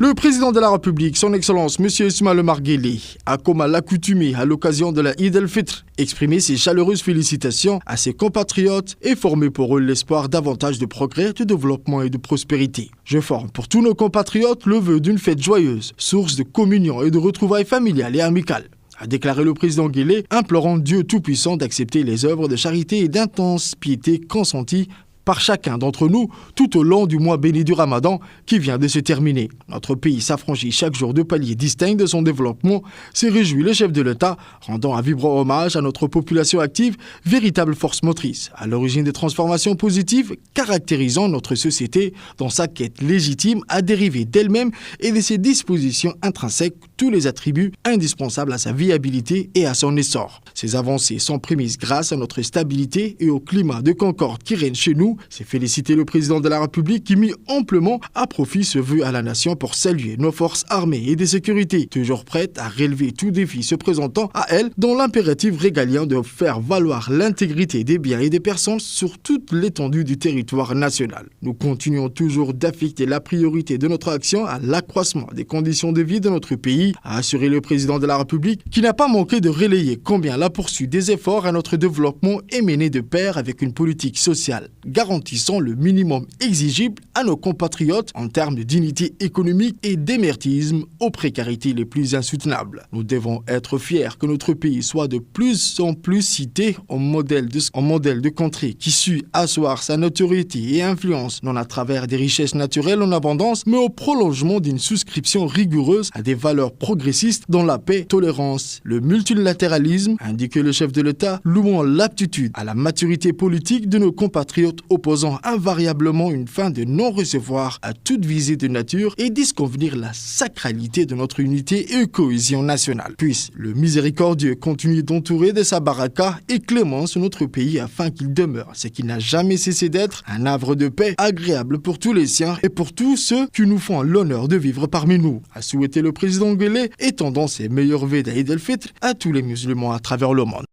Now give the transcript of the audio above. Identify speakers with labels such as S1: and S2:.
S1: Le président de la République, son Excellence M. Ismaïla Omar Guelleh, a comme à l'accoutumée à l'occasion de la Eid el-Fitr exprimé ses chaleureuses félicitations à ses compatriotes et formé pour eux l'espoir davantage de progrès, de développement et de prospérité. Je forme pour tous nos compatriotes le vœu d'une fête joyeuse, source de communion et de retrouvailles familiales et amicales, a déclaré le président Guelleh, implorant Dieu Tout-Puissant d'accepter les œuvres de charité et d'intense piété consenties par chacun d'entre nous tout au long du mois béni du Ramadan qui vient de se terminer. Notre pays s'affranchit chaque jour de paliers distincts de son développement, s'est réjoui le chef de l'État, rendant un vibrant hommage à notre population active, véritable force motrice, à l'origine des transformations positives caractérisant notre société dans sa quête légitime à dériver d'elle-même et de ses dispositions intrinsèques tous les attributs indispensables à sa viabilité et à son essor. Ces avancées sont prémises grâce à notre stabilité et au climat de concorde qui règne chez nous. C'est féliciter le président de la République qui mit amplement à profit ce vœu à la nation pour saluer nos forces armées et de sécurité, toujours prêtes à relever tout défi se présentant à elles dans l'impératif régalien de faire valoir l'intégrité des biens et des personnes sur toute l'étendue du territoire national. Nous continuons toujours d'affecter la priorité de notre action à l'accroissement des conditions de vie de notre pays, a assuré le président de la République qui n'a pas manqué de relayer combien la poursuite des efforts à notre développement est menée de pair avec une politique sociale garantissant le minimum exigible à nos compatriotes en termes de dignité économique et d'émertisme aux précarités les plus insoutenables. Nous devons être fiers que notre pays soit de plus en plus cité en modèle de contrée qui sut asseoir sa notoriété et influence non à travers des richesses naturelles en abondance, mais au prolongement d'une souscription rigoureuse à des valeurs progressistes dont la paix, tolérance, le multilatéralisme, indique le chef de l'État, louant l'aptitude à la maturité politique de nos compatriotes opposant invariablement une fin de non-recevoir à toute visée de nature et disconvenir la sacralité de notre unité et cohésion nationale. Puisse le miséricordieux continuer d'entourer de sa baraka et clémence notre pays afin qu'il demeure, ce qui n'a jamais cessé d'être, un havre de paix agréable pour tous les siens et pour tous ceux qui nous font l'honneur de vivre parmi nous, a souhaité le président Guelleh, étendant ses meilleurs vœux d'Eid el-Fitr à tous les musulmans à travers le monde.